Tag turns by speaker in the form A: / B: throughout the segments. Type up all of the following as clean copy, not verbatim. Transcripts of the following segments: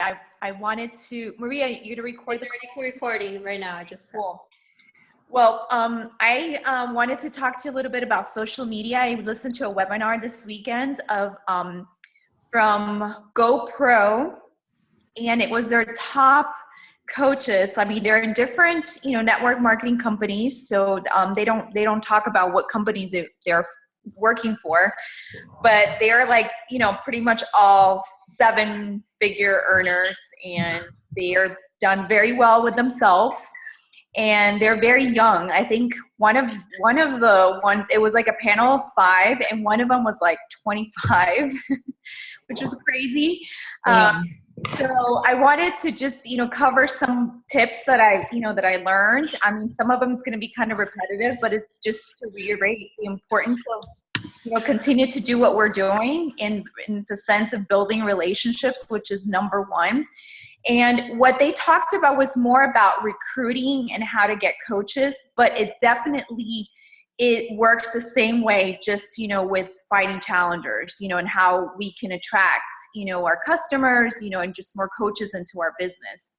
A: I wanted to, Maria, you're to record.
B: It's already recording right now. I just pressed.
A: Cool. Well, I wanted to talk to you a little bit about social media. I listened to a webinar this weekend of from GoPro, and it was their top coaches. I mean, they're in different, network marketing companies, so they don't talk about what companies they're working for, but they're like, pretty much all 7-figure earners, and they are done very well with themselves, and they're very young. I think one of the ones, it was like a panel of 5, and one of them was like 25, which was crazy.
B: Yeah.
A: So I wanted to just, cover some tips that I learned. I mean, some of them is going to be kind of repetitive, but it's just to reiterate the importance of, continue to do what we're doing in the sense of building relationships, which is number one. And what they talked about was more about recruiting and how to get coaches, but it works the same way, just, with finding challengers, and how we can attract, our customers, and just more coaches into our business.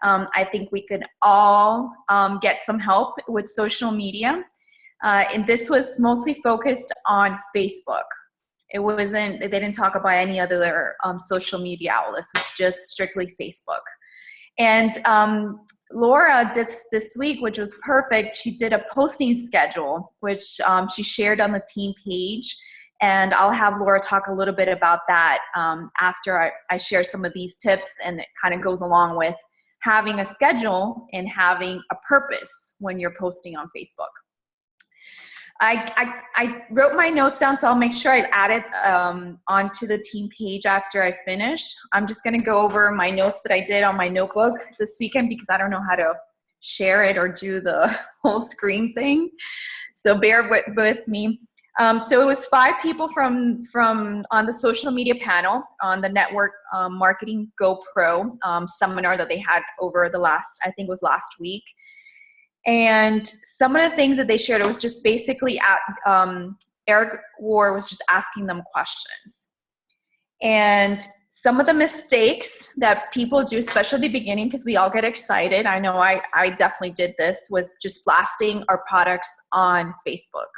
A: I think we could all get some help with social media. And this was mostly focused on Facebook. They didn't talk about any other social media outlets. It's just strictly Facebook. And Laura did this week, which was perfect. She did a posting schedule, which she shared on the team page. And I'll have Laura talk a little bit about that after I share some of these tips. And it kind of goes along with having a schedule and having a purpose when you're posting on Facebook. I wrote my notes down, so I'll make sure I add it onto the team page after I finish. I'm just going to go over my notes that I did on my notebook this weekend because I don't know how to share it or do the whole screen thing. So bear with me. So it was 5 people from on the social media panel on the network marketing GoPro seminar that they had over the last week. And some of the things that they shared, it was just basically Eric Ward was just asking them questions. And some of the mistakes that people do, especially at the beginning, because we all get excited, I know I definitely did this, was just blasting our products on Facebook.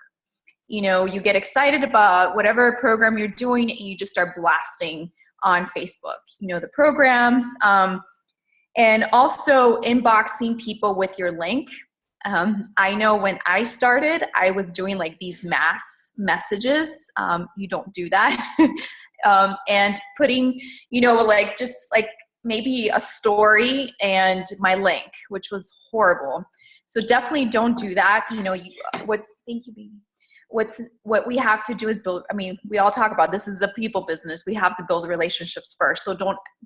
A: You get excited about whatever program you're doing and you just start blasting on Facebook, the programs, and also inboxing people with your link. I know when I started, I was doing like these mass messages. You don't do that. And putting, just like maybe a story and my link, which was horrible. So definitely don't do that. What we have to do is build, we all talk about this is a people business. We have to build relationships first. So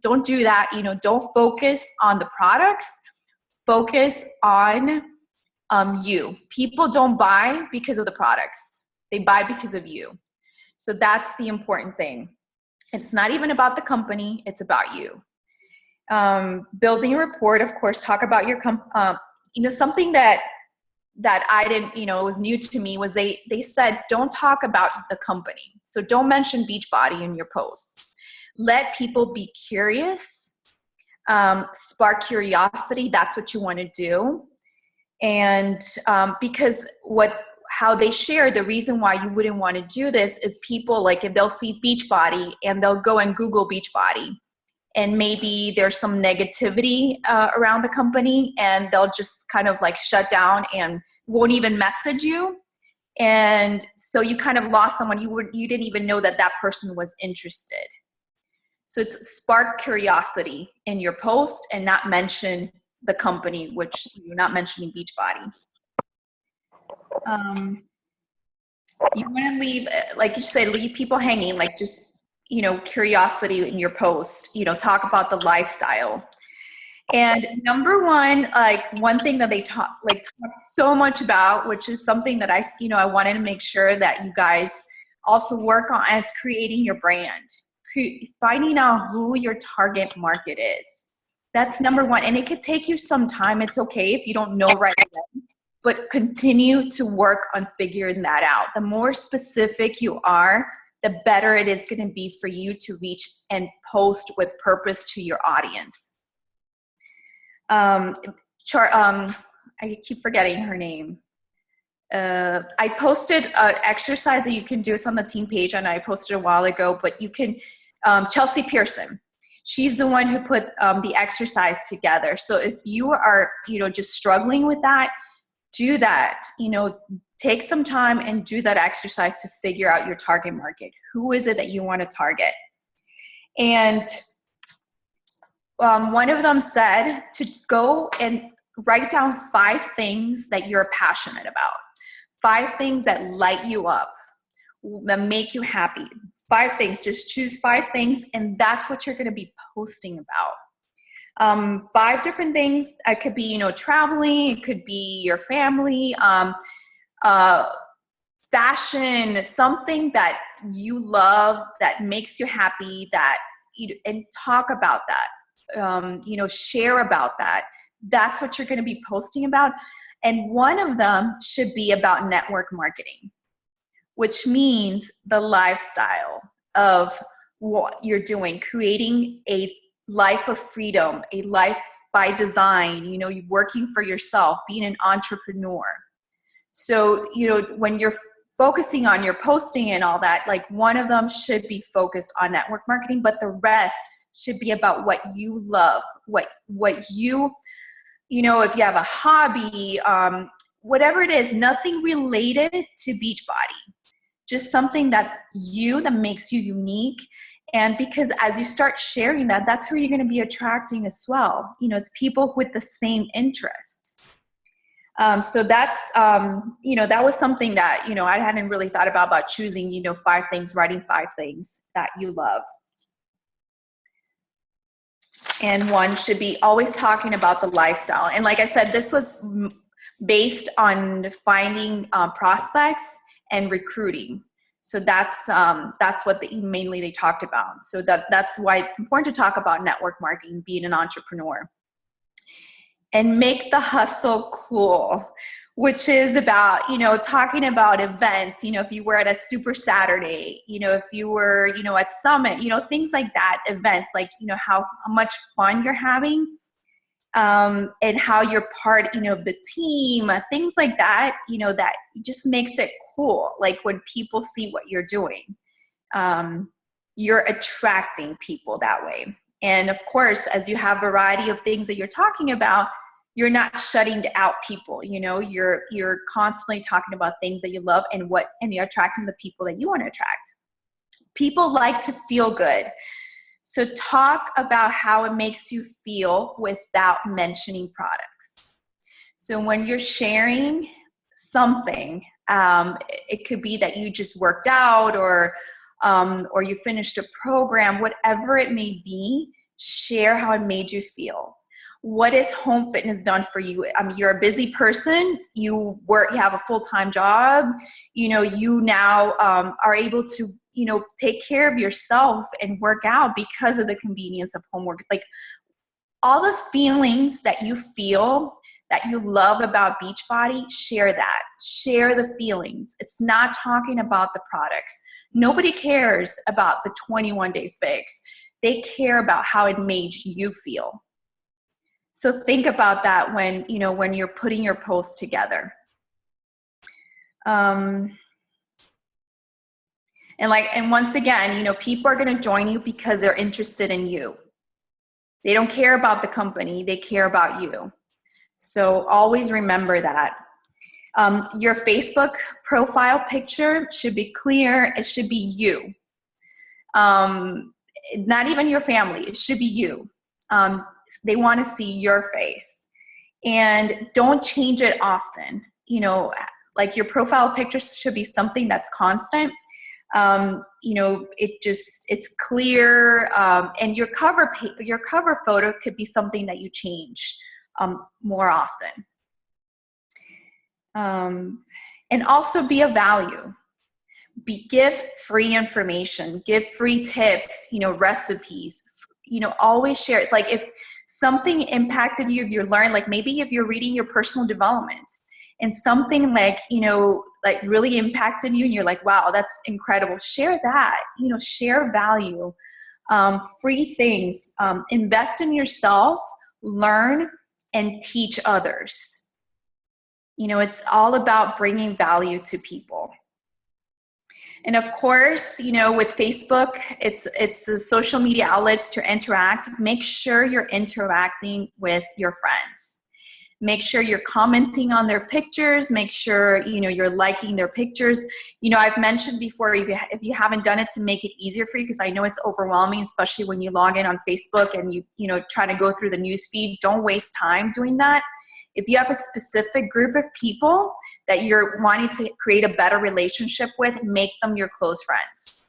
A: don't do that. Don't focus on the products, focus on you. People don't buy because of the products. They buy because of you. So that's the important thing. It's not even about the company. It's about you. Building a rapport, of course, talk about your something that I didn't, it was new to me was they said, don't talk about the company. So don't mention Beachbody in your posts. Let people be curious, spark curiosity. That's what you want to do. And because how they share, the reason why you wouldn't want to do this is people, like if they'll see Beachbody and they'll go and Google Beachbody, and maybe there's some negativity around the company, and they'll just kind of like shut down and won't even message you. And so you kind of lost someone. You didn't even know that person was interested. So it's spark curiosity in your post and not mention the company, which you're not mentioning Beachbody. You want to leave, like you said, leave people hanging, like just, curiosity in your post, talk about the lifestyle. And number one, like one thing that they talk so much about, which is something that I wanted to make sure that you guys also work on, is creating your brand, finding out who your target market is. That's number one. And it could take you some time. It's okay if you don't know right away, but continue to work on figuring that out. The more specific you are, the better it is going to be for you to reach and post with purpose to your audience. I keep forgetting her name. I posted an exercise that you can do. It's on the team page, and I posted a while ago, but you can, Chelsea Pearson. She's the one who put the exercise together. So if you are, just struggling with that, do that. Take some time and do that exercise to figure out your target market. Who is it that you want to target? And one of them said to go and write down 5 things that you're passionate about. 5 things that light you up, that make you happy. 5 things, just choose 5 things, and that's what you're going to be posting about. 5 different things. It could be, traveling. It could be your family, fashion, something that you love, that makes you happy, and talk about that. Share about that. That's what you're going to be posting about. And one of them should be about network marketing, which means the lifestyle of what you're doing, creating a life of freedom, a life by design, you're working for yourself, being an entrepreneur. So, when you're focusing on your posting and all that, like one of them should be focused on network marketing, but the rest should be about what you love, what you, if you have a hobby, whatever it is, nothing related to Beachbody, just something that's that makes you unique. And because as you start sharing that, that's where you're going to be attracting as well. It's people with the same interests. So that's, that was something that, I hadn't really thought about choosing, 5 things, writing 5 things that you love. And one should be always talking about the lifestyle. And like I said, this was based on finding prospects and recruiting. So that's what mainly they talked about. So that's why it's important to talk about network marketing, being an entrepreneur. And make the hustle cool, which is about, talking about events, if you were at a Super Saturday, if you were, at Summit, things like that, events, like, how much fun you're having, and how you're part, of the team, things like that, that just makes it cool. Like when people see what you're doing, you're attracting people that way. And of course, as you have a variety of things that you're talking about, you're not shutting out people, you're constantly talking about things that you love and you're attracting the people that you want to attract. People like to feel good. So talk about how it makes you feel without mentioning products. So when you're sharing something, it could be that you just worked out or you finished a program, whatever it may be, share how it made you feel. What has home fitness done for you? You're a busy person. You have a full-time job. You now are able to, take care of yourself and work out because of the convenience of home work. It's like all the feelings that you feel that you love about Beachbody, share that. Share the feelings. It's not talking about the products. Nobody cares about the 21-day fix. They care about how it made you feel. So think about that when you're putting your posts together. And once again, people are going to join you because they're interested in you. They don't care about the company. They care about you. So always remember that. Your Facebook profile picture should be clear. It should be you. Not even your family. It should be you. They want to see your face. And don't change it often. Like your profile picture should be something that's constant. It's clear. And your cover photo could be something that you change more often. And also be of value. Give free information, give free tips, recipes, always share. It's like if something impacted you, if you learned, like maybe if you're reading your personal development and something like, like really impacted you and you're like, wow, that's incredible, share that, share value, free things, invest in yourself, learn, and teach others. It's all about bringing value to people. And of course, with Facebook, it's the social media outlets to interact. Make sure you're interacting with your friends. Make sure you're commenting on their pictures. Make sure, you're liking their pictures. I've mentioned before, if you haven't done it, to make it easier for you, because I know it's overwhelming, especially when you log in on Facebook and you try to go through the news feed. Don't waste time doing that. If you have a specific group of people that you're wanting to create a better relationship with, make them your close friends,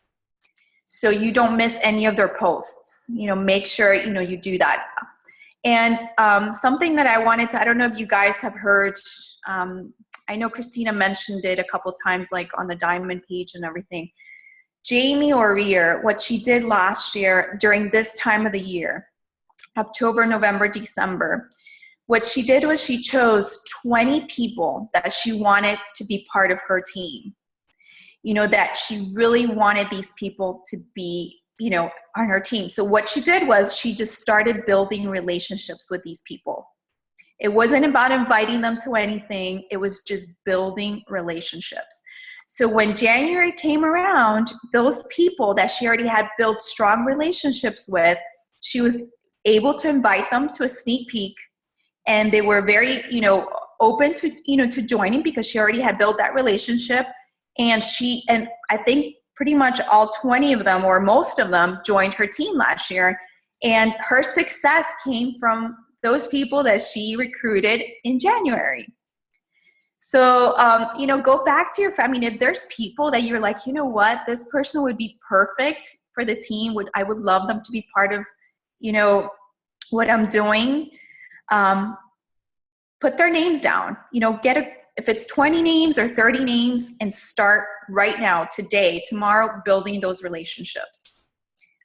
A: so you don't miss any of their posts. Make sure, you do that. And something that I don't know if you guys have heard, I know Christina mentioned it a couple times, like on the Diamond page and everything. Jamie O'Rear, what she did last year during this time of the year, October, November, December, what she did was she chose 20 people that she wanted to be part of her team. That she really wanted these people to be, on her team. So what she did was she just started building relationships with these people. It wasn't about inviting them to anything. It was just building relationships. So when January came around, those people that she already had built strong relationships with, she was able to invite them to a sneak peek. And they were very, open to, to joining, because she already had built that relationship. And I think pretty much all 20 of them, or most of them, joined her team last year. And her success came from those people that she recruited in January. So, go back to your family. If there's people that you're like, what, this person would be perfect for the team, I would love them to be part of, what I'm doing. Put their names down, if it's 20 names or 30 names, and start right now, today, tomorrow, building those relationships.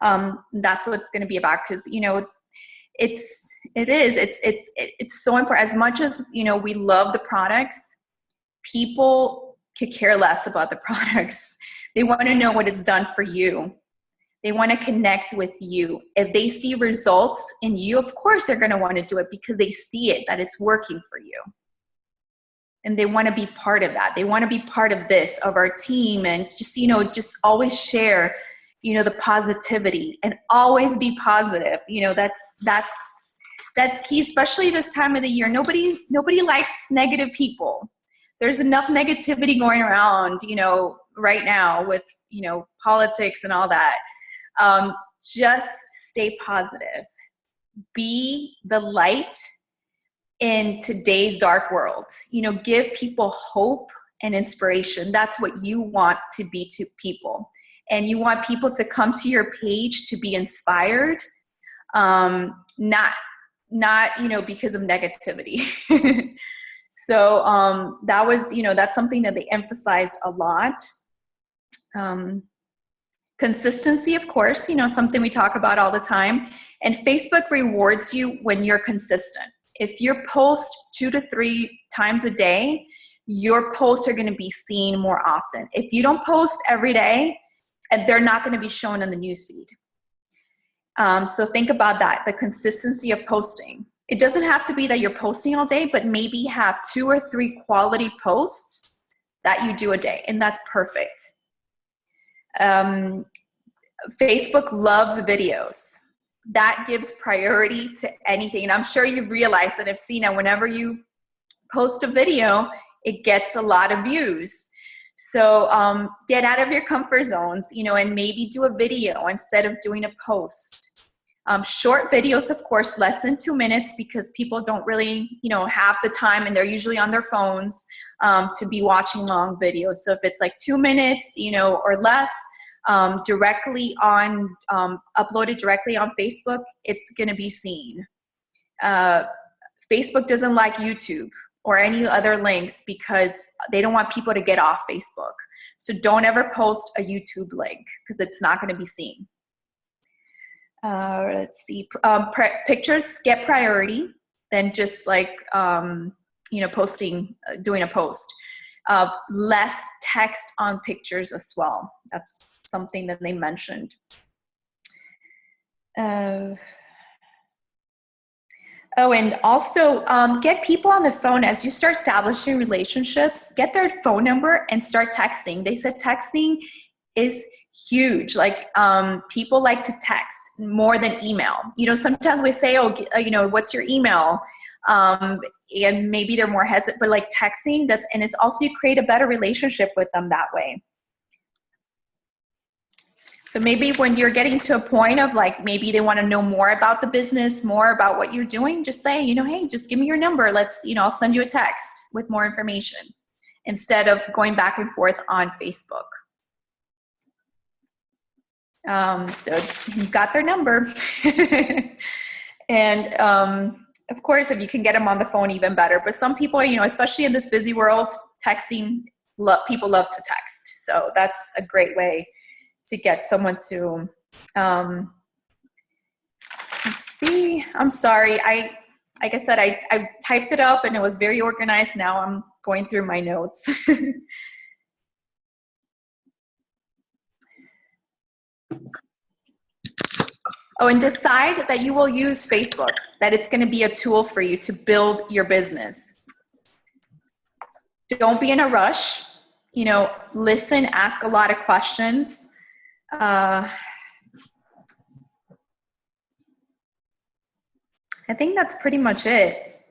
A: That's what it's going to be about, because, it's so important. As much as, we love the products, people could care less about the products. They want to know what it's done for you. They want to connect with you. If they see results in you, of course they're going to want to do it, because they see it, that it's working for you. And they want to be part of that. They want to be part of this, of our team, and just, just always share, the positivity, and always be positive. That's key, especially this time of the year. Nobody likes negative people. There's enough negativity going around, right now with, politics and all that. Just stay positive. Be the light in today's dark world. Give people hope and inspiration. That's what you want to be to people. And you want people to come to your page to be inspired, not because of negativity. So that was, that's something that they emphasized a lot. Consistency, of course, something we talk about all the time. And Facebook rewards you when you're consistent. If you post 2 to 3 times a day, your posts are going to be seen more often. If you don't post every day, they're not going to be shown in the newsfeed. So think about that, the consistency of posting. It doesn't have to be that you're posting all day, but maybe have 2 or 3 quality posts that you do a day, and that's perfect. Facebook loves videos. That gives priority to anything. And I'm sure you've realized that, I've seen that whenever you post a video, it gets a lot of views. So get out of your comfort zones, and maybe do a video instead of doing a post. Short videos, of course, less than 2 minutes, because people don't really, have the time, and they're usually on their phones to be watching long videos. So if it's like 2 minutes, or less, uploaded directly on Facebook, it's going to be seen. Facebook doesn't like YouTube or any other links, because they don't want people to get off Facebook. So don't ever post a YouTube link, because it's not going to be seen. Let's see. Pictures get priority. Then just like doing a post. Less text on pictures as well. That's something that they mentioned. And also get people on the phone as you start establishing relationships. Get their phone number and start texting. They said texting is huge. Like people like to text more than email. Sometimes we say, what's your email? And maybe they're more hesitant, but like texting, and it's also, you create a better relationship with them that way. So maybe when you're getting to a point of like, maybe they want to know more about the business, more about what you're doing, just say, hey, just give me your number. I'll send you a text with more information instead of going back and forth on Facebook. So you've got their number. And of course, if you can get them on the phone, even better. But some people, especially in this busy world, texting, people love to text. So that's a great way to get someone to, let's see, I'm sorry. Like I said, I typed it up and it was very organized. Now I'm going through my notes. And decide that you will use Facebook, that it's going to be a tool for you to build your business. Don't be in a rush. Listen, ask a lot of questions. I think that's pretty much it.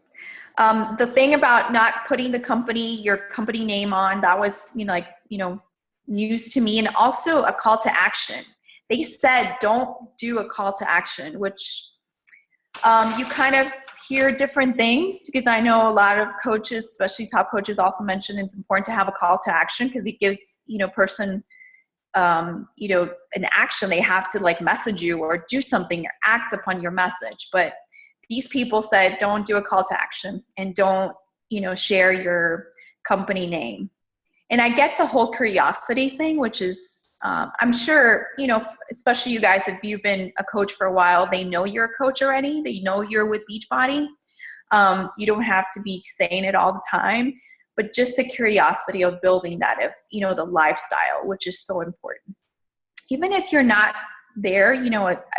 A: The thing about not putting your company name on, that was, news to me, and also a call to action. They said, don't do a call to action, which you kind of hear different things, because I know a lot of coaches, especially top coaches, also mention it's important to have a call to action because it gives, person, an action. They have to like message you or do something or act upon your message. But these people said, don't do a call to action and don't, share your company name. And I get the whole curiosity thing, which is, I'm sure, especially you guys, if you've been a coach for a while, they know you're a coach already. They know you're with Beachbody. You don't have to be saying it all the time, but just the curiosity of building that, the lifestyle, which is so important. Even if you're not there,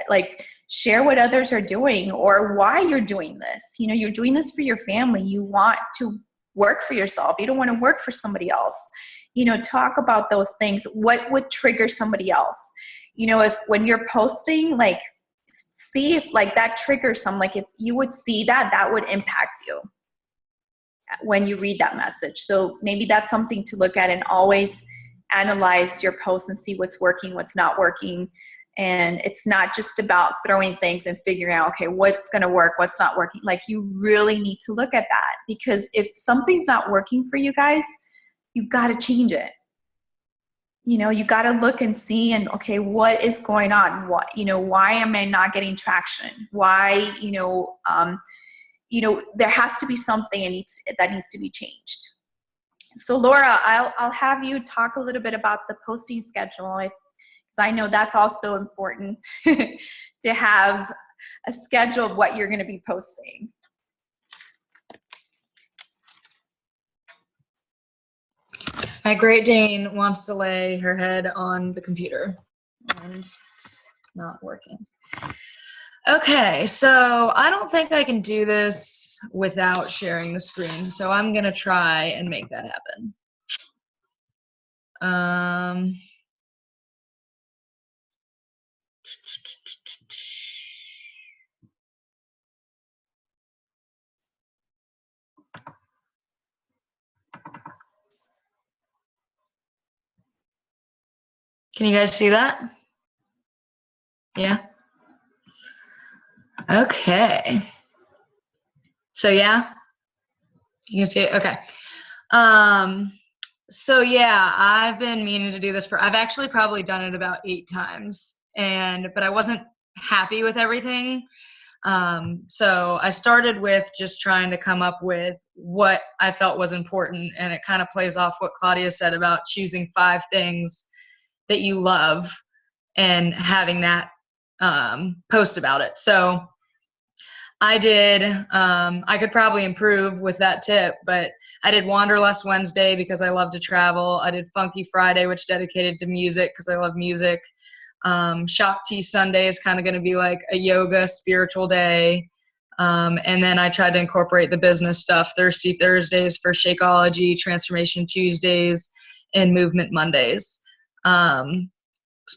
A: like share what others are doing or why you're doing this. You're doing this for your family. You want to work for yourself. You don't want to work for somebody else. Talk about those things. What would trigger somebody else? If when you're posting, like, see if like that triggers some, like if you would see that would impact you when you read that message. So maybe that's something to look at, and always analyze your posts and see what's working, what's not working. And it's not just about throwing things and figuring out, okay, what's going to work, what's not working. Like, you really need to look at that, because if something's not working for you guys, you've got to change it. You got to look and see, and okay, what is going on? Why am I not getting traction? Why, there has to be something that needs to be changed. So Laura, I'll have you talk a little bit about the posting schedule, because I know that's also important to have a schedule of what you're going to be posting.
C: My Great Dane wants to lay her head on the computer and it's not working. Okay, so I don't think I can do this without sharing the screen, so I'm gonna try and make that happen. Can you guys see that? Yeah? Okay. So yeah? You can see it? Okay. So yeah, I've been meaning to do this I've actually probably done it about 8 times, but I wasn't happy with everything. So I started with just trying to come up with what I felt was important, and it kind of plays off what Claudia said about choosing 5 things that you love and having that post about it. So I did. I could probably improve with that tip, but I did Wanderlust Wednesday because I love to travel. I did Funky Friday, which dedicated to music because I love music. Shakti Sunday is kind of going to be like a yoga spiritual day. And then I tried to incorporate the business stuff, Thirsty Thursdays for Shakeology, Transformation Tuesdays, and Movement Mondays.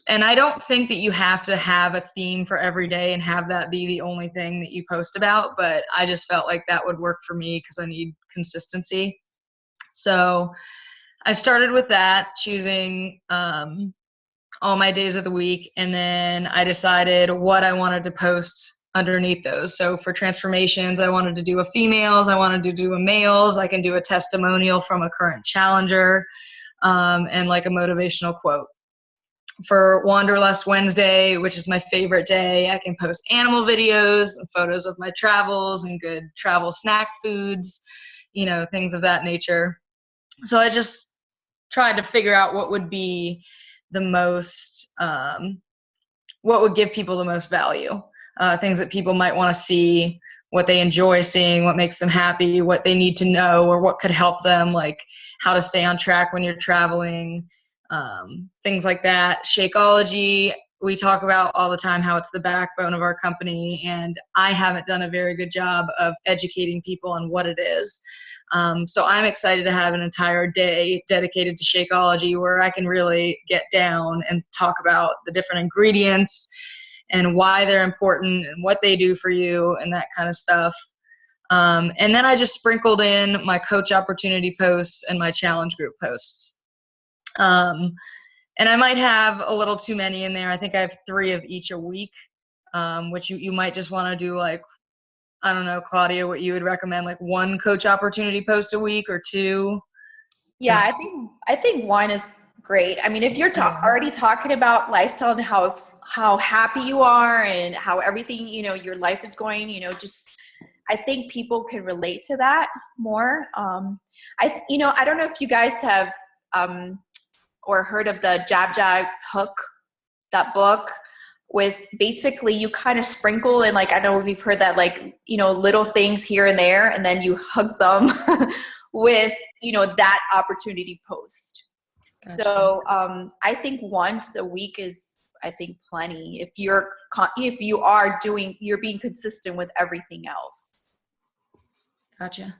C: And I don't think that you have to have a theme for every day and have that be the only thing that you post about, but I just felt like that would work for me because I need consistency. So I started with that, choosing all my days of the week, and then I decided what I wanted to post underneath those. So for transformations, I wanted to do a females, I wanted to do a males, I can do a testimonial from a current challenger, and like a motivational quote. For Wanderlust Wednesday, which is my favorite day, I can post animal videos and photos of my travels and good travel snack foods, things of that nature. So I just tried to figure out what would be the most, what would give people the most value, things that people might want to see, what they enjoy seeing, what makes them happy, what they need to know, or what could help them, like how to stay on track when you're traveling, things like that. Shakeology, we talk about all the time how it's the backbone of our company, and I haven't done a very good job of educating people on what it is. So I'm excited to have an entire day dedicated to Shakeology where I can really get down and talk about the different ingredients and why they're important and what they do for you and that kind of stuff. And then I just sprinkled in my coach opportunity posts and my challenge group posts. And I might have a little too many in there. I think I have 3 of each a week, which you might just want to do, like, I don't know, Claudia, what you would recommend, like 1 coach opportunity post a week or 2?
A: Yeah, I think 1 is great. I mean, if you're already talking about lifestyle and how happy you are and how everything, your life is going, just I think people can relate to that more. I don't know if you guys have or heard of the Jab Jab Hook, that book, with basically you kind of sprinkle and, like, I know we've heard that, like, little things here and there, and then you hug them with, that opportunity post. Gotcha. So I think once a week is, I think, plenty if you're being consistent with everything else.
C: Gotcha.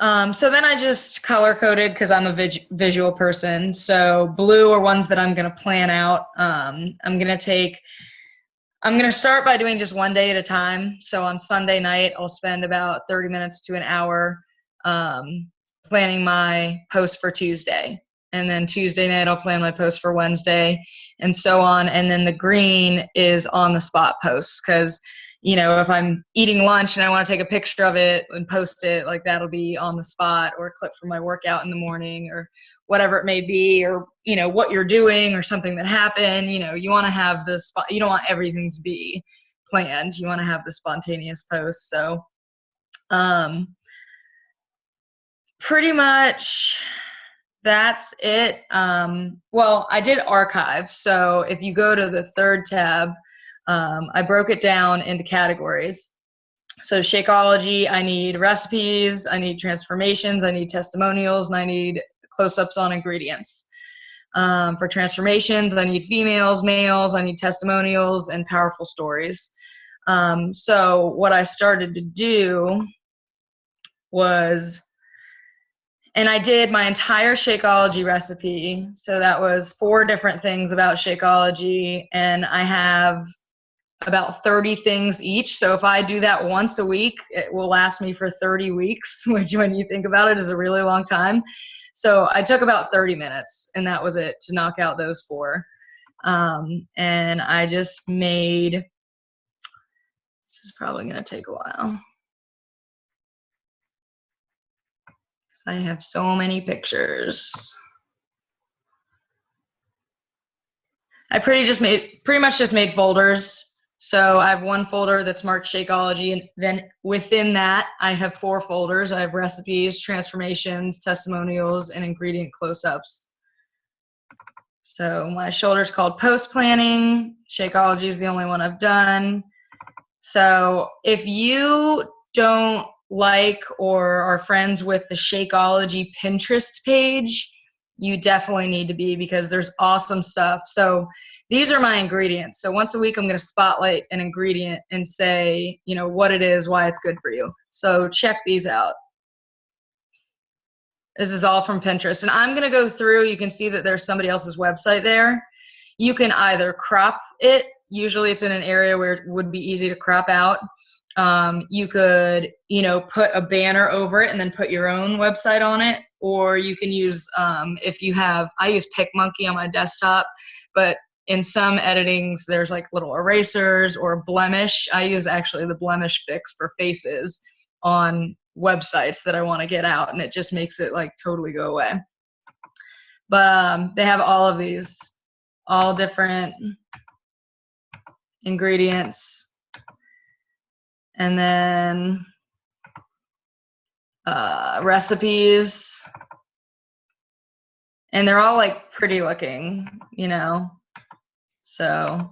C: So then I just color coded because I'm a visual person. So blue are ones that I'm going to plan out. I'm going to start by doing just 1 day at a time. So on Sunday night, I'll spend about 30 minutes to an hour planning my post for Tuesday. And then Tuesday night, I'll plan my post for Wednesday, and so on. And then the green is on the spot posts because, if I'm eating lunch and I want to take a picture of it and post it, like, that'll be on the spot, or a clip from my workout in the morning, or whatever it may be, or, what you're doing or something that happened. You want to have the spot. You don't want everything to be planned. You want to have the spontaneous posts. So pretty much that's it. Well, I did archive. So if you go to the 3rd tab, I broke it down into categories. So Shakeology, I need recipes, I need transformations, I need testimonials, and I need close-ups on ingredients. For transformations, I need females, males, I need testimonials, and powerful stories. So what I started to do was, and I did my entire Shakeology recipe. So that was 4 different things about Shakeology, and I have about 30 things each. So if I do that once a week, it will last me for 30 weeks, which, when you think about it, is a really long time. So I took about 30 minutes, and that was it, to knock out those 4. And I just made, this is probably going to take a while, I have so many pictures. I pretty much just made folders. So I have 1 folder that's marked Shakeology, and then within that I have 4 folders. I have recipes, transformations, testimonials, and ingredient close-ups. So my shoulder's called post planning. Shakeology is the only one I've done. So if you don't like or are friends with the Shakeology Pinterest page, you definitely need to be, because there's awesome stuff. So these are my ingredients. So once a week, I'm going to spotlight an ingredient and say, you know, what it is, why it's good for you. So check these out. This is all from Pinterest. And I'm going to go through, you can see that there's somebody else's website there. You can either crop it. Usually it's in an area where it would be easy to crop out. You could, you know, put a banner over it and then put your own website on it. Or you can use, if you have, I use PicMonkey on my desktop, but in some editings, there's like little erasers or Blemish. I use actually the Blemish fix for faces on websites that I want to get out, and it just makes it like totally go away. But they have all of these, all different ingredients, and then recipes, and they're all like pretty looking, you know. So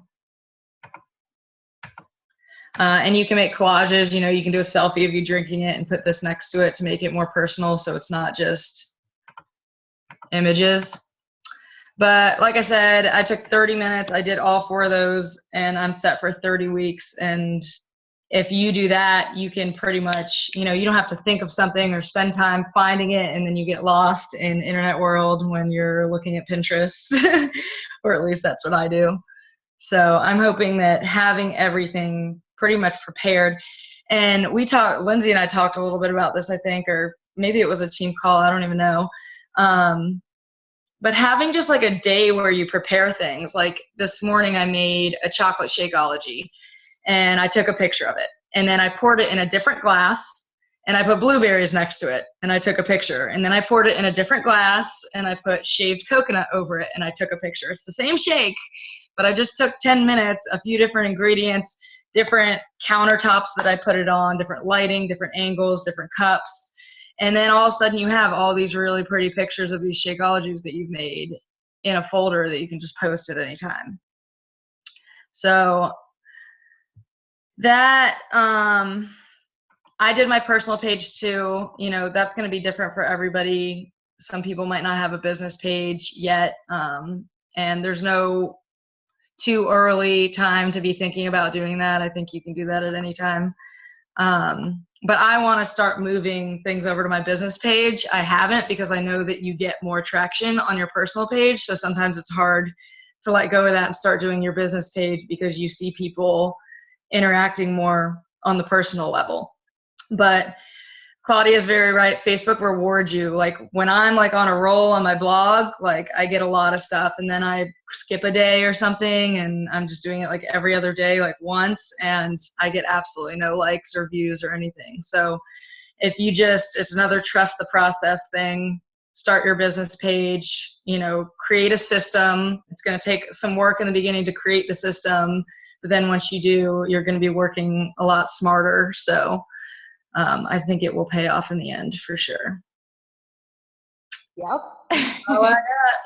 C: and you can make collages, you know, you can do a selfie of you drinking it and put this next to it to make it more personal, so it's not just images. But like I said, I took 30 minutes. I did all 4 of those, and I'm set for 30 weeks. And if you do that, you can pretty much, you know, you don't have to think of something or spend time finding it, and then you get lost in internet world when you're looking at Pinterest, or at least that's what I do. So I'm hoping that having everything pretty much prepared, and Lindsay and I talked a little bit about this, I think, or maybe it was a team call, I don't even know. But having just like a day where you prepare things, like this morning I made a chocolate Shakeology, and I took a picture of it, and then I poured it in a different glass, and I put blueberries next to it, and I took a picture, and then I poured it in a different glass, and I put shaved coconut over it, and I took a picture. It's the same shake, but I just took 10 minutes, a few different ingredients, different countertops that I put it on, different lighting, different angles, different cups. And then all of a sudden you have all these really pretty pictures of these Shakeologies that you've made in a folder that you can just post at any time. So that, I did my personal page too. You know, that's going to be different for everybody. Some people might not have a business page yet. And there's no too early time to be thinking about doing that. I think you can do that at any time. But I want to start moving things over to my business page. I haven't, because I know that you get more traction on your personal page. So sometimes it's hard to let go of that and start doing your business page, because you see people interacting more on the personal level. But Claudia is very right. Facebook rewards you. Like when I'm like on a roll on my blog, like I get a lot of stuff, and then I skip a day or something, and I'm just doing it like every other day, like once, and I get absolutely no likes or views or anything. So if you just, it's another trust the process thing. Start your business page, you know, create a system. It's going to take some work in the beginning to create the system, but then once you do, you're going to be working a lot smarter. So I think it will pay off in the end for sure.
A: Yep.
C: Oh, I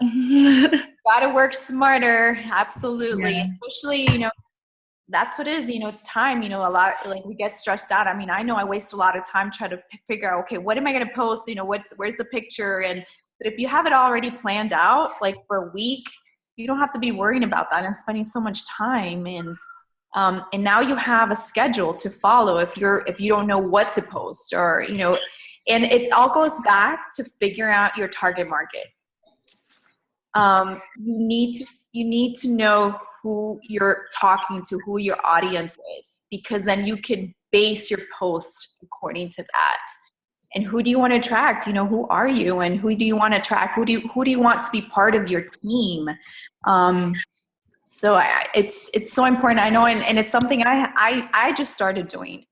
C: got.
A: Gotta work smarter. Absolutely.
C: Yeah.
A: Especially, you know, that's what it is. You know, it's time. You know, a lot, like we get stressed out. I mean, I know I waste a lot of time trying to figure out, okay, what am I going to post? You know, where's the picture? But if you have it already planned out, like for a week, you don't have to be worrying about that and spending so much time. And now you have a schedule to follow if you don't know what to post, or, you know, and it all goes back to figuring out your target market. You need to know who you're talking to, who your audience is, because then you can base your post according to that. And who do you want to attract? You know, who are you, and who do you want to attract? Who do you want to be part of your team? So it's so important. I know, and it's something I just started doing.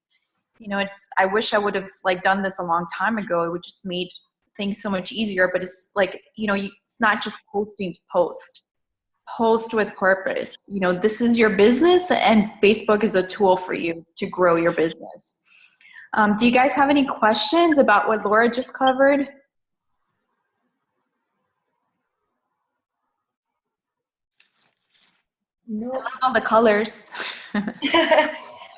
A: You know, I wish I would have like done this a long time ago. It would just made things so much easier. But it's like, you know, it's not just posting to post. Post with purpose. You know, this is your business, and Facebook is a tool for you to grow your business. Do you guys have any questions about what Laura just covered? No. All the colors.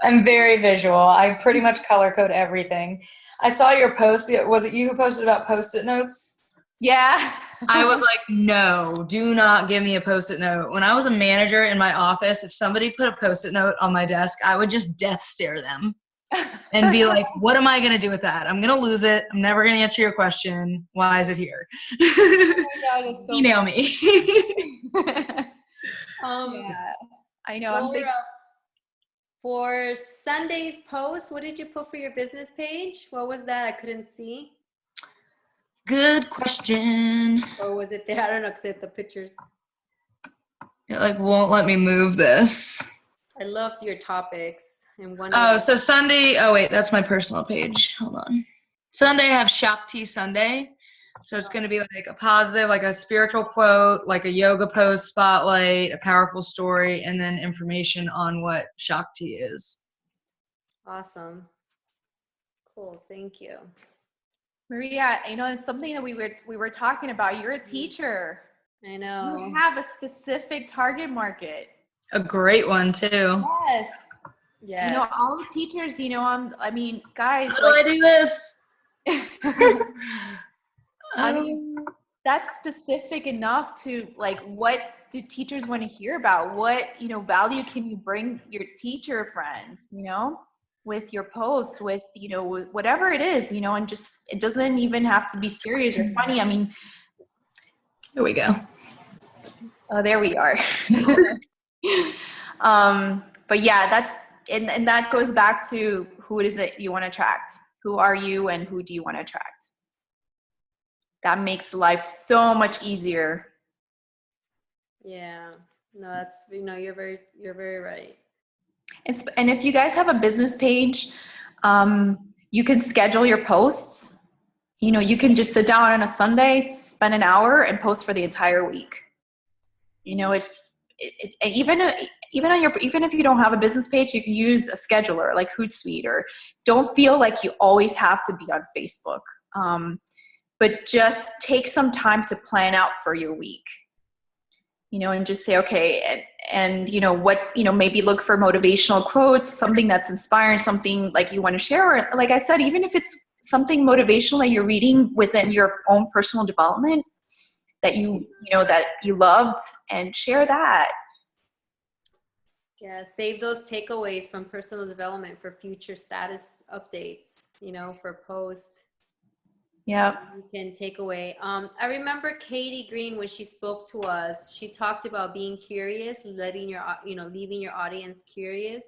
C: I'm very visual. I pretty much color code everything. I saw your post. Was it you who posted about Post-it notes?
A: Yeah.
C: I was like, no, do not give me a Post-it note. When I was a manager in my office, if somebody put a Post-it note on my desk, I would just death stare them and be like, what am I going to do with that? I'm going to lose it. I'm never going to answer your question. Why is it here?
A: Oh my God, it's so
C: Email me.
A: yeah, I know.
B: Laura, for Sunday's post, what did you put for your business page? What was that? I couldn't see.
C: Good question.
B: Or was it there? I don't know, because the pictures.
C: It like won't let me move this.
B: I loved your topics. And one.
C: Oh, so Sunday. Oh wait, that's my personal page. Hold on. Sunday I have Shakti Sunday. So it's going to be like a positive, like a spiritual quote, like a yoga pose spotlight, a powerful story, and then information on what Shakti is.
B: Awesome. Cool. Thank you.
A: Maria, you know, it's something that we were talking about. You're a teacher.
B: I know.
A: You have a specific target market.
C: A great one too.
A: Yes.
B: Yeah.
A: You know, all the teachers, you know, I mean, guys.
C: How do I do this?
A: I mean, that's specific enough to like, what do teachers want to hear about? What, you know, value can you bring your teacher friends, you know, with your posts, with, you know, with whatever it is, you know, and just, it doesn't even have to be serious or funny. I mean,
C: Here we go.
A: oh, there we are. But yeah, that's, and that goes back to who it is that you want to attract. Who are you and who do you want to attract? That makes life so much easier.
B: Yeah. No, that's, you know, you're very right.
A: And if you guys have a business page, you can schedule your posts. You know, you can just sit down on a Sunday, spend an hour and post for the entire week. You know, even if you don't have a business page, you can use a scheduler like Hootsuite, or don't feel like you always have to be on Facebook. But just take some time to plan out for your week, you know, and just say, okay, and you know, what, you know, maybe look for motivational quotes, something that's inspiring, something like you want to share. Or like I said, even if it's something motivational that you're reading within your own personal development that you know, that you loved, and share that.
B: Yeah. Save those takeaways from personal development for future status updates, you know, for posts.
A: Yeah.
B: You can take away. I remember Katie Green, when she spoke to us, she talked about being curious, leaving your audience curious,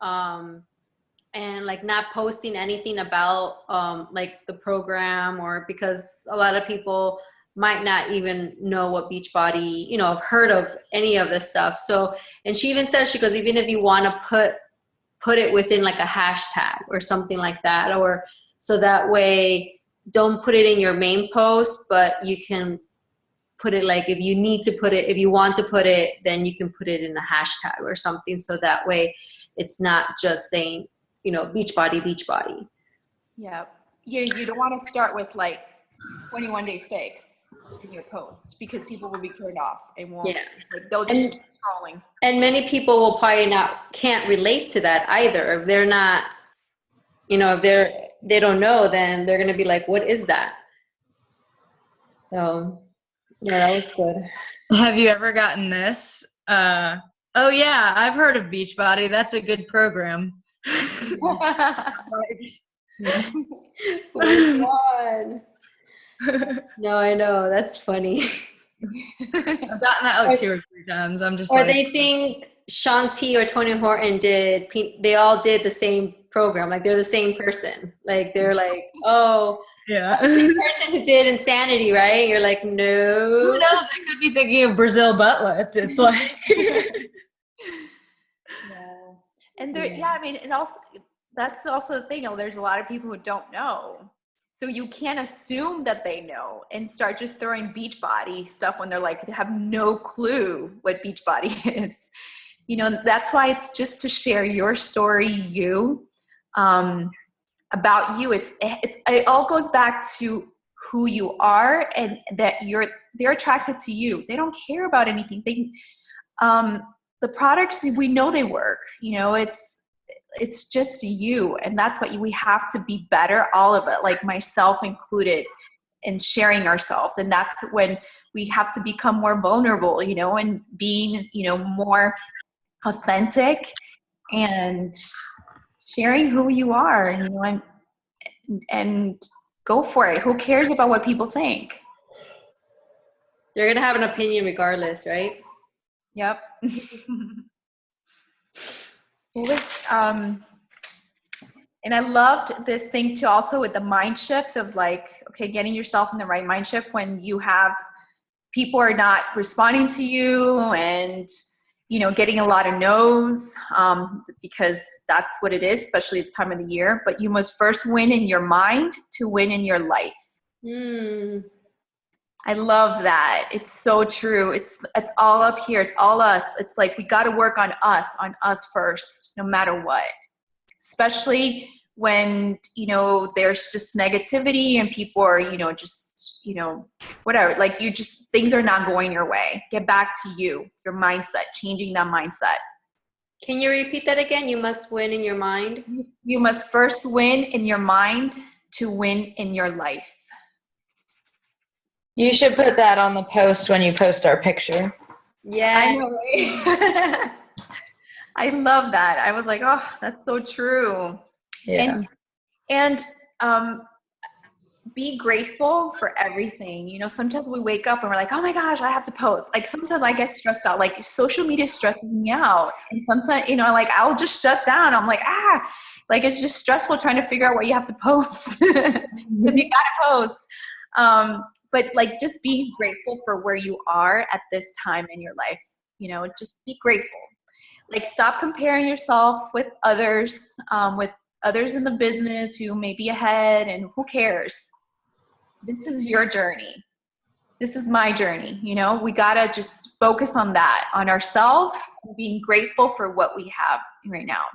B: and like not posting anything about like the program, or because a lot of people might not even know what Beachbody, you know, have heard of any of this stuff. So, and she even said, she goes, even if you want to put it within like a hashtag or something like that, or so that way, don't put it in your main post, but you can put it, like if you need to put it, if you want to put it, then you can put it in a hashtag or something. So that way it's not just saying, you know, Beachbody.
A: Yeah. You don't want to start with like 21-day fix in your post, because people will be turned off and won't, like, they'll just keep scrolling.
B: And many people will probably can't relate to that either. If they're not, you know, if they don't know, then they're going to be like, what is that? So, yeah, that was good.
C: Have you ever gotten this? Oh yeah, I've heard of Beachbody. That's a good program.
B: No, I know. That's funny.
C: I've gotten that like 2 or 3 times. I'm just
B: or
C: like,
B: they think Shanti or Tony Horton they all did the same program. Like they're the same person. Like they're like, oh,
C: yeah.
B: the person who did Insanity, right? You're like, no.
C: Who knows? I could be thinking of Brazil butt lift. It's like.
A: Yeah. And there, yeah, I mean, and also, that's also the thing. There's a lot of people who don't know. So you can't assume that they know and start just throwing Beachbody stuff when they're like, they have no clue what Beachbody is. You know, that's why it's just to share your story, about you. It all goes back to who you are, and that they're attracted to you. They don't care about anything. The products, we know they work. You know, it's it's just you. And that's what we have to be better, all of it, like myself included, in sharing ourselves. And that's when we have to become more vulnerable, and being, more authentic and sharing who you are, and go for it. Who cares about what people think?
B: They're going to have an opinion regardless, right?
A: Yep. And I loved this thing too, also with the mind shift of like, okay, getting yourself in the right mind shift when you have people are not responding to you and, getting a lot of no's, because that's what it is, especially this time of the year. But you must first win in your mind to win in your life. I love that. It's so true. It's all up here. It's all us. It's like we got to work on us first, no matter what. Especially when, there's just negativity and people are, whatever, like things are not going your way. Get back to your mindset, changing that mindset.
B: Can you repeat that again? You must win in your mind.
A: You must first win in your mind to win in your life.
C: You should put that on the post when you post our picture.
B: Yeah.
A: I know, right? I love that. I was like, oh, that's so true.
C: Yeah.
A: And be grateful for everything. Sometimes we wake up and we're like, oh my gosh, I have to post. Like sometimes I get stressed out. Like social media stresses me out. And sometimes, like I'll just shut down. I'm like, like it's just stressful trying to figure out what you have to post because you gotta post. But like just being grateful for where you are at this time in your life, just be grateful. Like stop comparing yourself with others in the business who may be ahead, and who cares? This is your journey. This is my journey. We gotta just focus on that, on ourselves, and being grateful for what we have right now.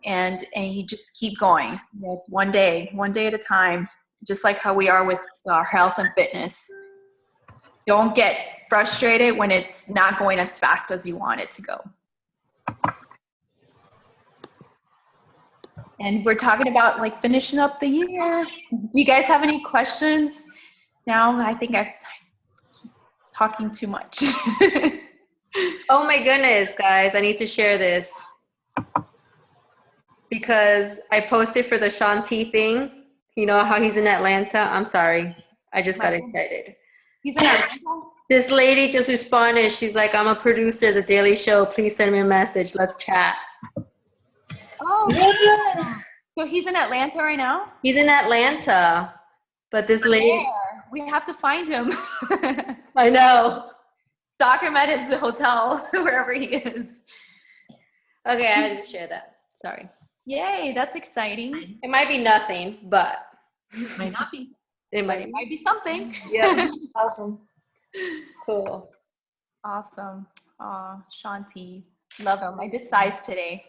A: And you just keep going. It's one day at a time, just like how we are with our health and fitness. Don't get frustrated when it's not going as fast as you want it to go. And we're talking about like finishing up the year. Do you guys have any questions? Now I think I'm talking too much.
B: Oh my goodness, guys, I need to share this because I posted for the Shanti thing. You know how he's in Atlanta? I'm sorry. I just got excited.
A: He's in Atlanta?
B: This lady just responded. She's like, I'm a producer of The Daily Show. Please send me a message. Let's chat.
A: Oh, yeah. So he's in Atlanta right now?
B: He's in Atlanta. But this lady.
A: We have to find him.
B: I know.
A: Stalk him at his hotel, wherever he is.
B: Okay, I had to share that. Sorry.
A: Yay, that's exciting.
B: It might be nothing, but.
A: Might not be.
B: It might
A: be something.
B: Yeah.
C: Awesome.
B: Cool.
A: Awesome. Aw, Shanti. Love him. I did size today.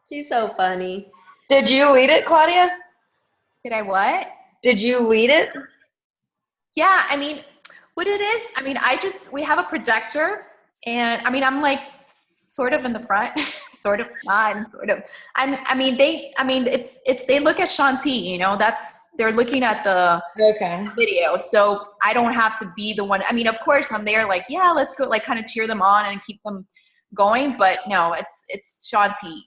B: She's so funny.
C: Did you lead it, Claudia?
A: Did I what?
C: Did you lead it?
A: Yeah, I mean, what it is, we have a projector, and I'm like sort of in the front, sort of not, and sort of. They look at Shanti, they're looking at the video, so I don't have to be the one. Of course I'm there, like, yeah, let's go, like kind of cheer them on and keep them going, but no, it's Shanti.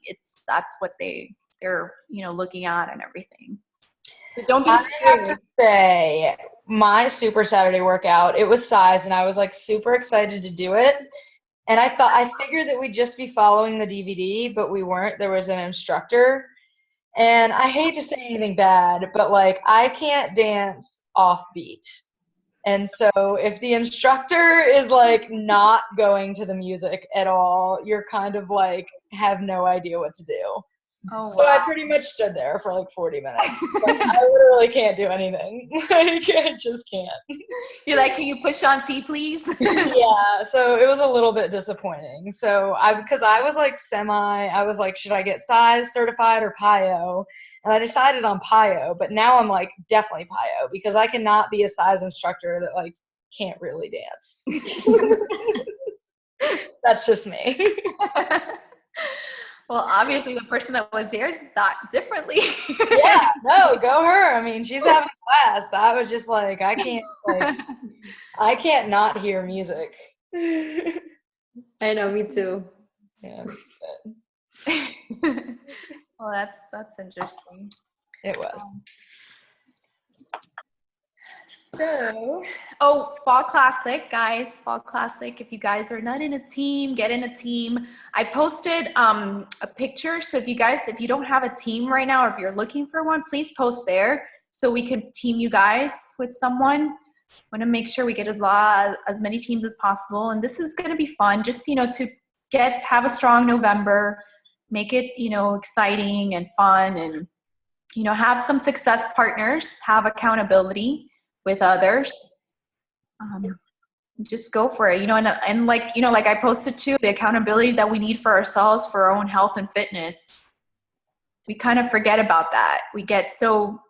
A: That's what they're looking at and everything. So don't be scared.
C: I have to say, my Super Saturday workout, it was size, and I was like super excited to do it. And I figured that we'd just be following the DVD, but we weren't. There was an instructor. And I hate to say anything bad, but like I can't dance off beat. And so if the instructor is like not going to the music at all, you're kind of like have no idea what to do.
A: Oh,
C: so I pretty much stood there for like 40 minutes. Like, I literally can't do anything. Like, I just can't.
A: You're like, can you push on T, please?
C: Yeah, so it was a little bit disappointing. So because I was like I was like, should I get size certified or PIO? And I decided on PIO, but now I'm like definitely PIO because I cannot be a size instructor that like can't really dance. That's just me.
A: Well, obviously the person that was there thought differently.
C: Yeah, no, go her. I mean, she's having a blast. I was just like, I can't not hear music.
B: I know, me too.
C: Yeah,
A: Well, that's interesting.
C: it was.
A: So, Fall Classic, guys. Fall Classic. If you guys are not in a team, get in a team. I posted a picture. So if you don't have a team right now, or if you're looking for one, please post there so we can team you guys with someone. Want to make sure we get as many teams as possible. And this is going to be fun. Just, to have a strong November, make it, exciting and fun, and, have some success partners, have accountability with others. Just go for it, and like I posted too, the accountability that we need for ourselves, for our own health and fitness. We kind of forget about that. We get so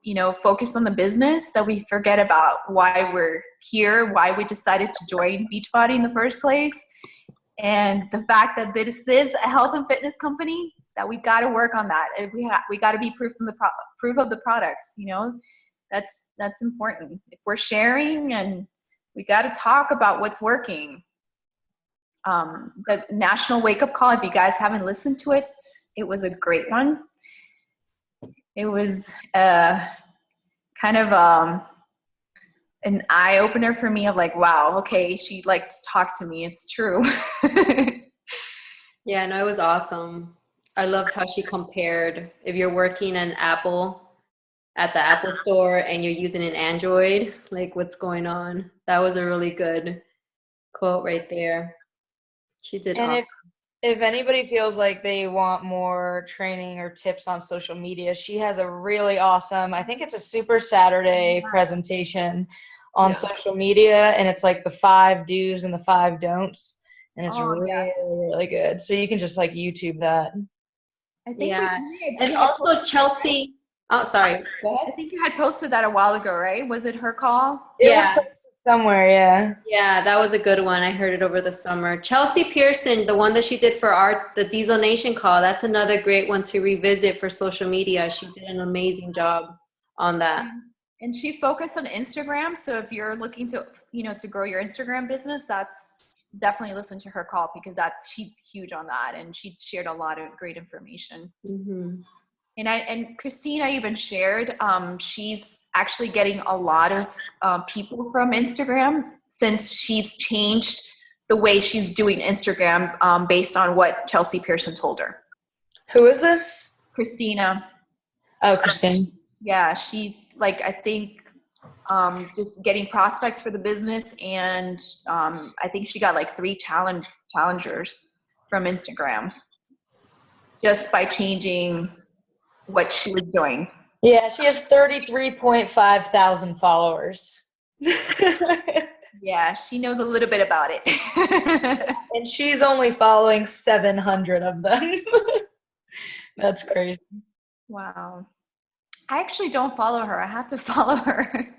A: focused on the business that we forget about why we're here, why we decided to join Beachbody in the first place, and the fact that this is a health and fitness company, that we got to work on that. We got to be proof of the products. That's important. If we're sharing, and we got to talk about what's working. The National Wake Up Call, if you guys haven't listened to it, it was a great one. It was kind of an eye-opener for me of like, wow, okay, she liked to talk to me. It's true.
B: Yeah, no, it was awesome. I loved how she compared if you're working at the Apple store and you're using an Android, like what's going on. That was a really good quote right there. She did
C: And
B: awesome.
C: if anybody feels like they want more training or tips on social media, she has a really awesome, I think it's a Super Saturday presentation on social media, and it's like the 5 do's and the 5 don'ts, and it's really good. So you can just like YouTube that.
A: I think
B: and also Chelsea. Oh, sorry. Go ahead.
A: I think you had posted that a while ago, right? Was it her call?
C: It was posted somewhere, yeah.
B: Yeah, that was a good one. I heard it over the summer. Chelsea Pearson, the one that she did for the Diesel Nation call, that's another great one to revisit for social media. She did an amazing job on that.
A: And she focused on Instagram. So if you're looking to, to grow your Instagram business, that's definitely listen to her call, because she's huge on that. And she shared a lot of great information.
B: Mm-hmm.
A: And Christina even shared, she's actually getting a lot of people from Instagram, since she's changed the way she's doing Instagram based on what Chelsea Pearson told her.
C: Who is this?
A: Christina.
C: Oh, Christine.
A: Yeah, she's like, I think just getting prospects for the business, and I think she got like 3 challengers from Instagram just by changing what she was doing.
C: Yeah, she has 33.5 thousand followers.
A: Yeah, she knows a little bit about it.
C: And she's only following 700 of them. That's crazy.
A: Wow. I actually don't follow her. I have to follow her.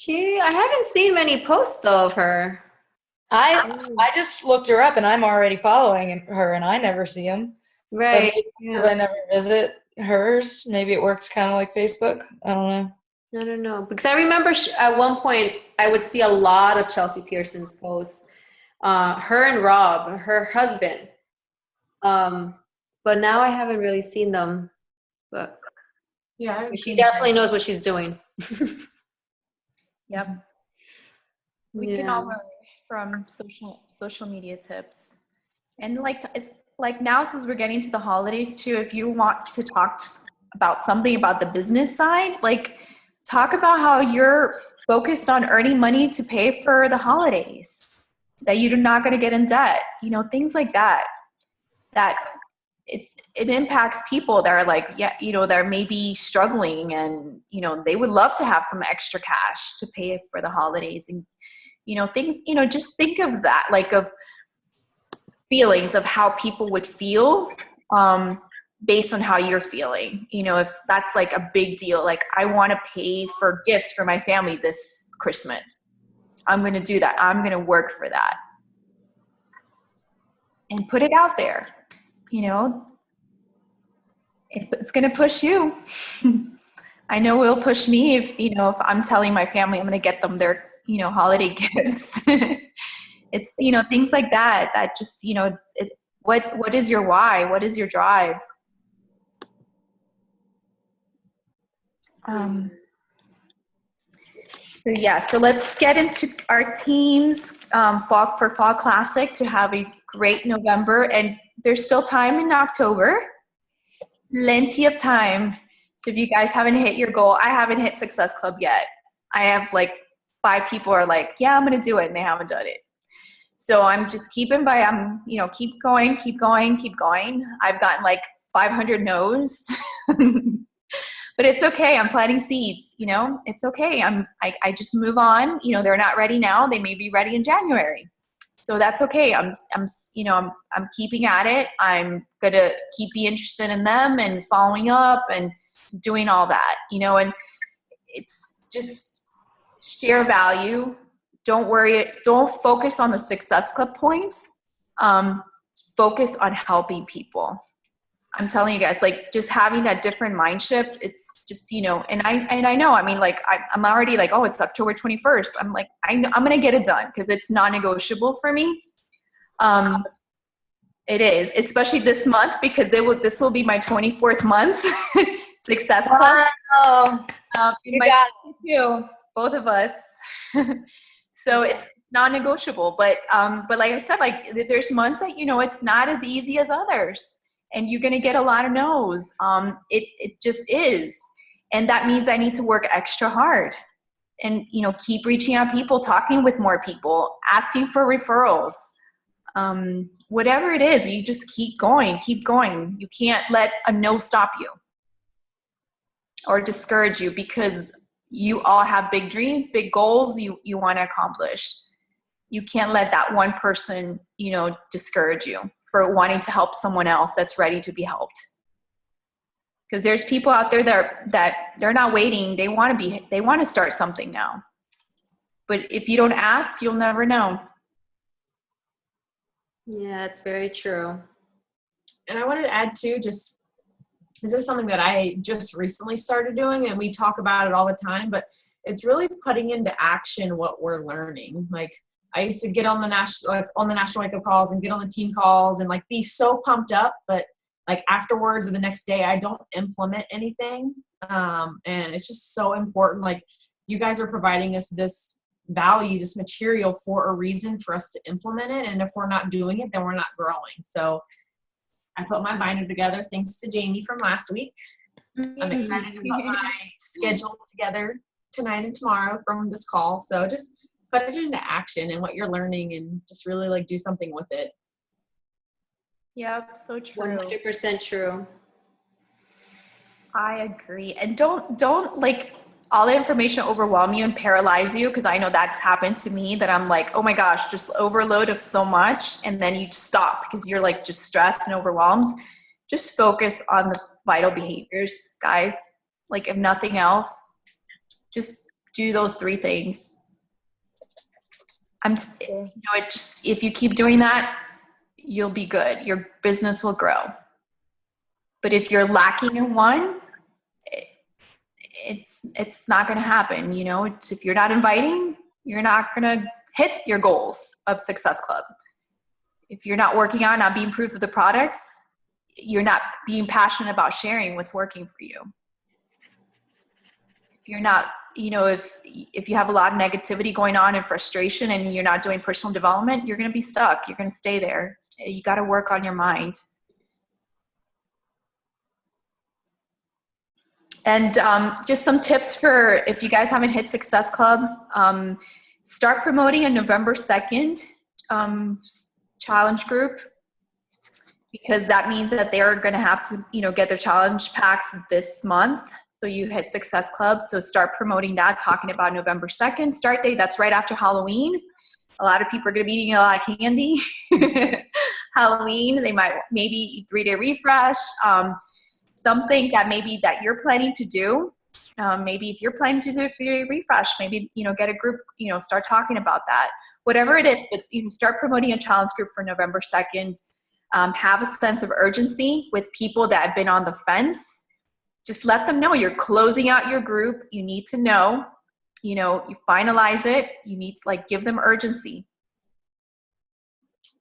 B: I haven't seen many posts though of her.
C: I just looked her up, and I'm already following her, and I never see them.
B: Right.
C: Because I never visit hers. Maybe it works kind of like Facebook. I don't know.
B: I don't know. Because I remember at one point I would see a lot of Chelsea Pearson's posts. Her and Rob, her husband. But now I haven't really seen them. But
A: yeah,
B: she definitely knows what she's doing.
A: Yep. We can all learn from social media tips. And it's like now, since we're getting to the holidays too, if you want to talk about something about the business side, like talk about how you're focused on earning money to pay for the holidays, that you're not going to get in debt, things like that. That it impacts people that are like, they're maybe struggling, and, they would love to have some extra cash to pay for the holidays, and, things, just think of that, like of feelings of how people would feel based on how you're feeling. If that's like a big deal, like I want to pay for gifts for my family this Christmas, I'm going to do that. I'm going to work for that and put it out there. It's going to push you. I know it will push me if, if I'm telling my family I'm going to get them their, holiday gifts. It's, things like that, that just, what is your why? What is your drive? So let's get into our teams for Fall Classic to have a great November. And there's still time in October. Plenty of time. So if you guys haven't hit your goal, I haven't hit Success Club yet. I have like 5 people are like, yeah, I'm going to do it. And they haven't done it. So I'm just keep going. I've gotten like 500 no's. But it's okay. I'm planting seeds, it's okay. I just move on. They're not ready now. They may be ready in January. So that's okay. I'm keeping at it. I'm going to keep being interested in them and following up and doing all that, and it's just share value. Don't worry. Don't focus on the Success Club points. Focus on helping people. I'm telling you guys, like just having that different mind shift, it's just, and I know, I mean, like I'm already like, oh, it's October 21st. I'm like, I'm going to get it done because it's non-negotiable for me. It is, especially this month because this will be my 24th month Success Club.
C: Wow.
A: My too, both of us. So it's non-negotiable, but like I said, like there's months that, it's not as easy as others. And you're going to get a lot of no's. It just is. And that means I need to work extra hard and, keep reaching out people, talking with more people, asking for referrals. Whatever it is, you just keep going. You can't let a no stop you or discourage you because you all have big dreams, big goals you want to accomplish. You can't let that one person, discourage you for wanting to help someone else that's ready to be helped. Because there's people out there that they're not waiting. They want to start something now. But if you don't ask, you'll never know.
B: Yeah, it's very true.
D: And I wanted to add too, this is something that I just recently started doing, and we talk about it all the time, but it's really putting into action what we're learning. Like I used to get on the national wake up calls and get on the team calls and like be so pumped up, but like afterwards or the next day, I don't implement anything. And it's just so important. Like you guys are providing us this value, this material for a reason for us to implement it. And if we're not doing it, then we're not growing. So I put my binder together thanks to Jamie from last week. I'm excited to put my schedule together tonight and tomorrow from this call. So just put it into action and what you're learning and just really like do something with it.
A: Yep, so true.
B: 100% true.
A: I agree. And don't like all the information overwhelm you and paralyze you, because I know that's happened to me, that I'm like, oh my gosh, just overload of so much, and then you just stop because you're like just stressed and overwhelmed. Just focus on the vital behaviors, guys. Like if nothing else, just do those 3 things. If you keep doing that, you'll be good. Your business will grow. But if you're lacking in one, it's not going to happen. If you're not inviting, you're not going to hit your goals of Success Club. If you're not working on, not being proof of the products, you're not being passionate about sharing what's working for you. If you're not, if you have a lot of negativity going on and frustration and you're not doing personal development, you're going to be stuck. You're going to stay there. You got to work on your mind. And just some tips for if you guys haven't hit Success Club, start promoting a November 2nd challenge group, because that means that they're going to have to, get their challenge packs this month. So you hit Success Club. So start promoting that, talking about November 2nd start date. That's right after Halloween. A lot of people are going to be eating a lot of candy. Halloween, they might maybe 3-day refresh. Something that maybe that you're planning to do. Maybe if you're planning to do a 3-day refresh, maybe, get a group, start talking about that. Whatever it is, but start promoting a challenge group for November 2nd. have a sense of urgency with people that have been on the fence. Just let them know you're closing out your group. You need to know, you finalize it. You need to give them urgency.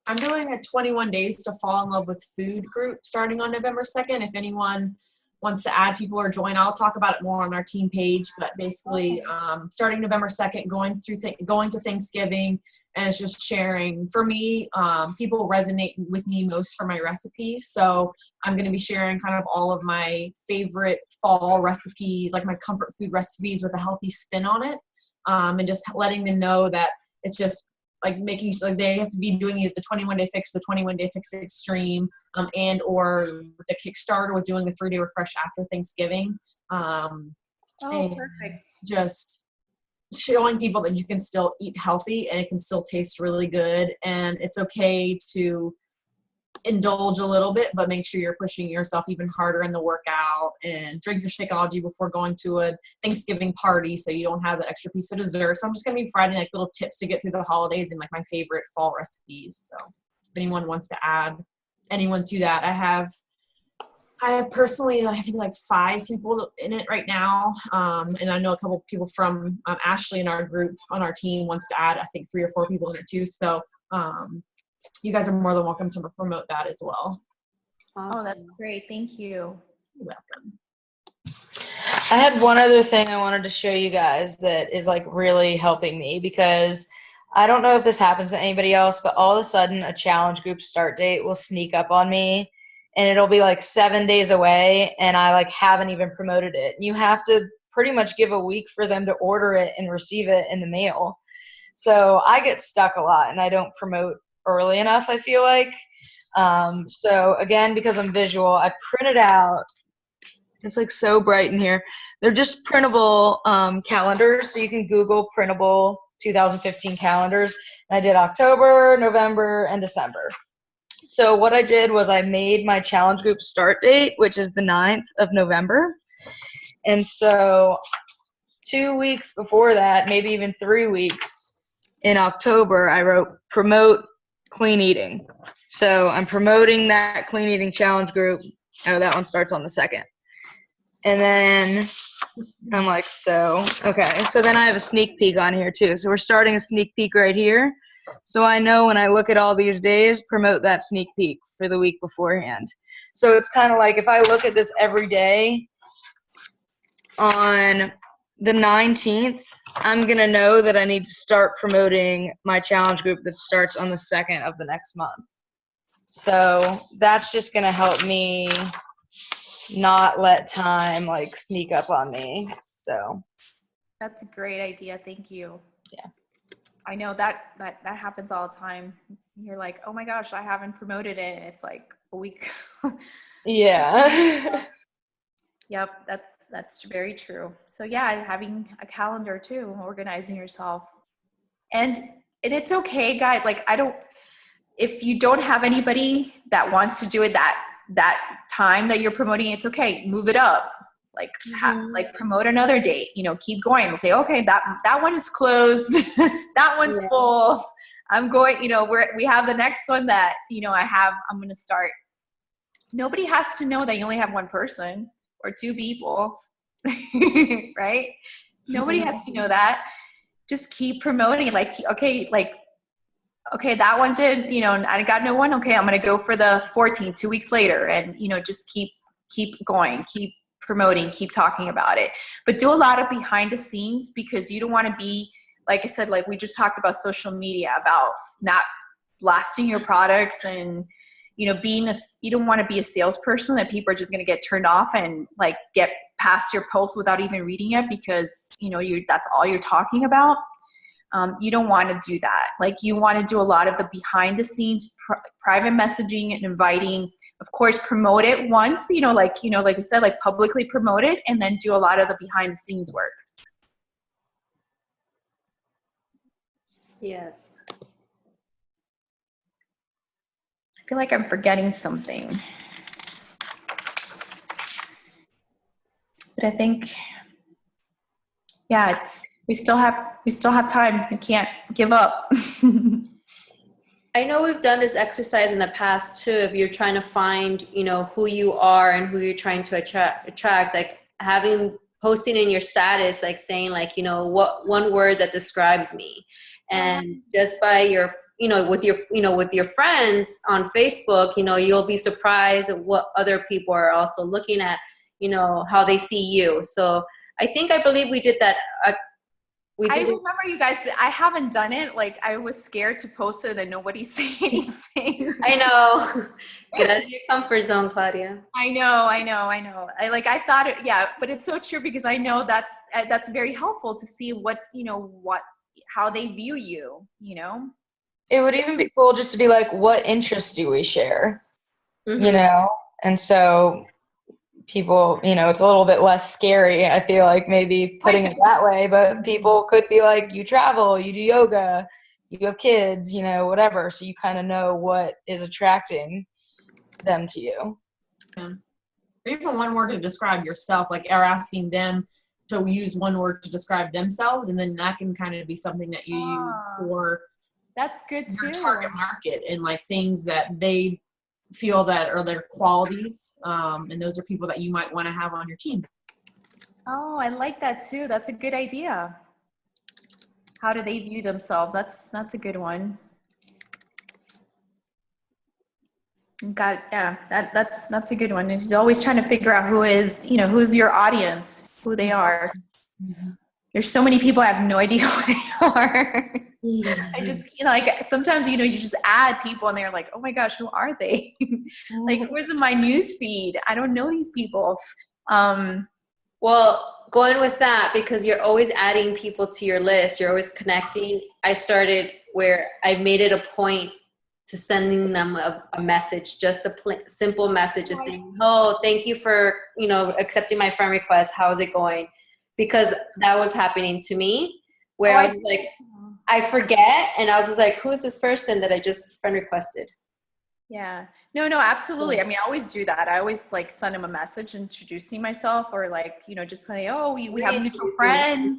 D: I'm doing a 21 days to fall in love with food group starting on November 2nd. If anyone wants to add people or join, I'll talk about it more on our team page, but basically starting November 2nd, going to Thanksgiving, and it's just sharing. For me, people resonate with me most for my recipes. So I'm going to be sharing kind of all of my favorite fall recipes, like my comfort food recipes with a healthy spin on it. And just letting them know that it's just making sure they have to be doing either the 21-day fix, the 21-day fix extreme, and or the Kickstarter with doing the 3-day refresh after Thanksgiving.
A: Perfect.
D: Just showing people that you can still eat healthy and it can still taste really good, and it's okay to indulge a little bit, but make sure you're pushing yourself even harder in the workout, and drink your Shakeology before going to a Thanksgiving party so you don't have that extra piece of dessert. So I'm just going to be providing little tips to get through the holidays and my favorite fall recipes. So if anyone wants to add anyone to that, I have personally, I think 5 people in it right now. And I know a couple people from Ashley in our group on our team wants to add, I think 3 or 4 people in it too. So you guys are more than welcome to promote that as well.
B: Awesome.
A: Oh, that's great. Thank you.
D: You're welcome.
C: I had one other thing I wanted to show you guys that is really helping me, because I don't know if this happens to anybody else, but all of a sudden a challenge group start date will sneak up on me, and it'll be 7 days away, and I haven't even promoted it. You have to pretty much give a week for them to order it and receive it in the mail. So I get stuck a lot, and I don't promote early enough, I feel like. So again, because I'm visual, I printed out, it's so bright in here. They're just printable calendars, so you can Google printable 2015 calendars. And I did October, November, and December. So what I did was I made my challenge group start date, which is the 9th of November. And so 2 weeks before that, maybe even 3 weeks in October, I wrote promote clean eating. So I'm promoting that clean eating challenge group. Oh, that one starts on the 2nd. And then I'm okay. So then I have a sneak peek on here too. So we're starting a sneak peek right here. So I know when I look at all these days, promote that sneak peek for the week beforehand. So it's kind of if I look at this every day, on the 19th, I'm going to know that I need to start promoting my challenge group that starts on the 2nd of the next month. So that's just going to help me not let time sneak up on me. So
A: That's a great idea. Thank you.
C: Yeah.
A: I know that happens all the time. You're oh my gosh, I haven't promoted it. And it's a week.
C: Yeah.
A: Yep, that's very true. So yeah, having a calendar too, organizing yourself. And it's okay, guys. If you don't have anybody that wants to do it that time that you're promoting, it's okay. Move it up. Promote another date. Keep going. Say, okay, that one is closed. That one's full. I'm going. We have the next one that I'm going to start. Nobody has to know that you only have one person or 2 people, right? Nobody has to know that. Just keep promoting it. Okay, that one did, I got no one. Okay, I'm going to go for the 14th, 2 weeks later. And, just keep going, keep promoting, keep talking about it. But do a lot of behind the scenes, because you don't want to be, like I said, we just talked about social media, about not blasting your products and, you don't want to be a salesperson that people are just going to get turned off and get past your post without even reading it, because, that's all you're talking about. You don't want to do that. You want to do a lot of the behind the scenes, private messaging and inviting. Of course, promote it once, like we said, publicly promote it, and then do a lot of the behind the scenes work.
B: Yes.
A: I feel like I'm forgetting something. But I think, yeah, we still have time. We can't give up.
B: I know we've done this exercise in the past too. If you're trying to find, who you are and who you're trying to attract, like posting in your status, like saying like, what one word that describes me. And just by your, with your friends on Facebook, you'll be surprised at what other people are also looking at, how they see you. So I believe we did that.
A: I remember you guys, I haven't done it. Like I was scared to post it and nobody say anything.
B: I know. Get out of your comfort zone, Claudia.
A: I know. I thought it, yeah, but it's so true because I know that's very helpful to see how they view you,
C: It would even be cool just to be like, what interests do we share?
B: Mm-hmm.
C: And so people, it's a little bit less scary, I feel like, maybe putting it that way, but people could be like, you travel, you do yoga, you have kids, whatever. So you kind of know what is attracting them to you.
D: Yeah. Or even one word to describe yourself, like or asking them to use one word to describe themselves, and then that can kind of be something that you use for
A: that's good
D: your
A: too.
D: target market and like things that they feel that are their qualities, and those are people that you might want to have on your team.
A: Oh, I like that too. That's a good idea. How do they view themselves? That's a good one. That's a good one. He's always trying to figure out who's your audience, who they are.
D: Mm-hmm.
A: There's so many people I have no idea who they are.
D: Mm-hmm.
A: I just, like sometimes, you just add people and they're like, oh my gosh, who are they? Like, who's in my news feed? I don't know these people.
B: Well, going with that, because you're always adding people to your list, you're always connecting. I started where I made it a point to sending them a message, just a simple message, just saying, oh, thank you for, accepting my friend request. How is it going? Because that was happening to me where I was like, I forget. And I was just like, who is this person that I just friend requested?
A: Yeah. No, absolutely. I mean, I always do that. I always like send them a message introducing myself or like, just say, oh, we have mutual friends,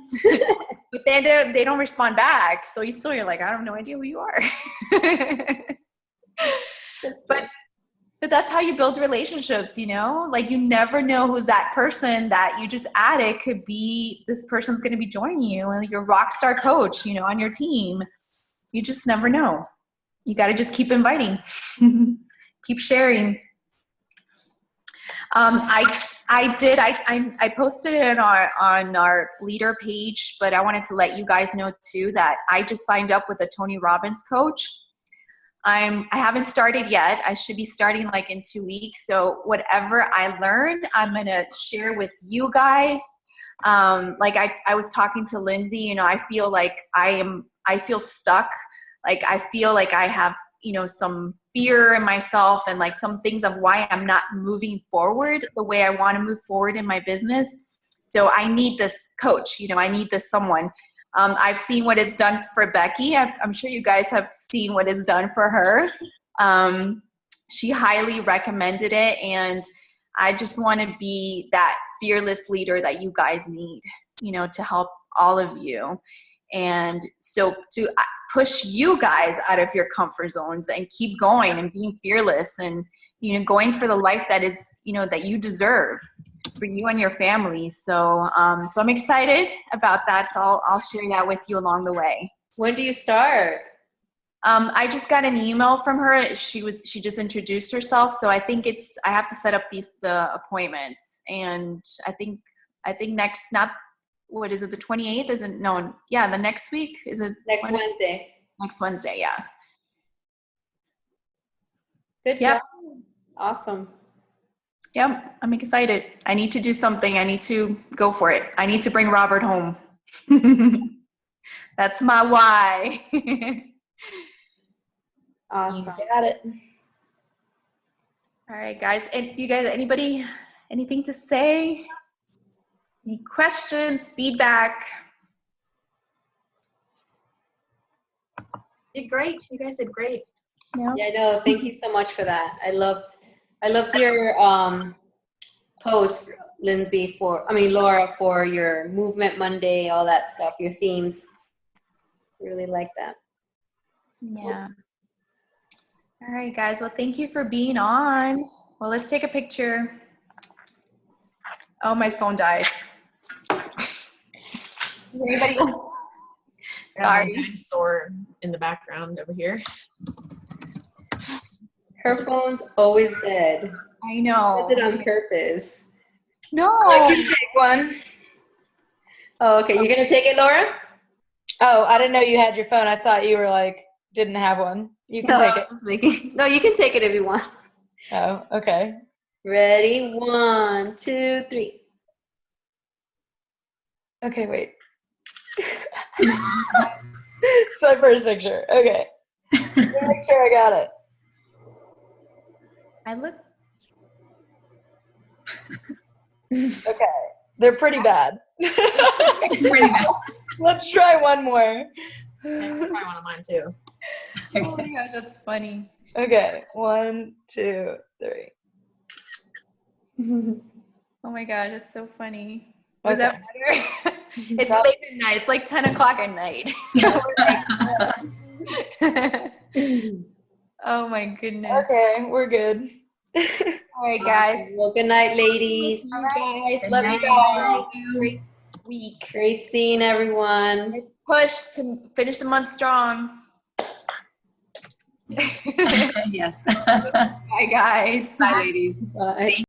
A: but then they don't respond back. So you're like, I have no idea who you are. But that's how you build relationships, like you never know who's that person that you just added could be. This person's going to be joining you and your rock star coach, on your team. You just never know. You got to just keep inviting, keep sharing. I posted it on our leader page, but I wanted to let you guys know too that I just signed up with a Tony Robbins coach. I haven't started yet. I should be starting like in 2 weeks. So whatever I learned, I'm going to share with you guys. Like I was talking to Lindsay, I feel like I feel stuck. Like I feel like I have, some fear in myself and like some things of why I'm not moving forward the way I want to move forward in my business. So I need this coach, I need this someone. I've seen what it's done for Becky. I'm sure you guys have seen what it's done for her. She highly recommended it, and I just want to be that fearless leader that you guys need, to help all of you. And so to push you guys out of your comfort zones and keep going and being fearless and, going for the life that is, that you deserve for you and your family. So I'm excited about that. So I'll share that with you along the way.
B: When do you start?
A: I just got an email from her. She just introduced herself. So I think I have to set up the appointments, and I think next, not, what is it? The 28th? The next week is it?
B: Wednesday.
A: Next Wednesday. Yeah.
B: Good job. Awesome.
A: Yep, I'm excited. I need to do something. I need to go for it. I need to bring Robert home. That's my why.
B: Awesome.
C: You got it.
A: All right, guys. And do you guys, anybody, anything to say? Any questions, feedback?
D: Did great. You guys did great.
A: Yeah.
B: Yeah, no, thank you so much for that. I loved your post, Laura, for your Movement Monday, all that stuff, your themes. Really like that.
A: Yeah. All right, guys. Well, thank you for being on. Well, let's take a picture. Oh, my phone died. Anybody else?
D: I have
A: Sorry.
D: a dinosaur in the background over here.
B: Her phone's always dead.
A: I know.
B: Did it on purpose.
A: No.
C: I can take one.
B: Oh, okay. You're gonna take it, Laura?
C: Oh, I didn't know you had your phone. I thought you were like, didn't have one. You can take it.
B: I was making. No, you can take it if you want.
C: Oh, okay.
B: Ready? 1, 2, 3.
C: Okay, wait. It's my first picture. Okay. Let me make sure I got it.
A: I look.
C: Okay. They're pretty bad.
A: Pretty bad.
C: Let's try one more.
D: Probably one of mine too.
A: Oh my gosh, that's funny.
C: Okay. 1, 2, 3.
A: Oh my gosh, it's so funny. Was that
C: Okay.
A: better? It's late at night. It's like 10 o'clock at night. Oh my goodness.
C: Okay, we're good.
A: All right, guys.
B: Well, good night, ladies.
A: All right, guys.
E: Good
A: Love you
E: night.
A: guys. Great week.
B: Great seeing everyone.
A: Let's push to finish the month strong.
E: Yes.
A: Bye, guys.
E: Bye, ladies.
B: Bye.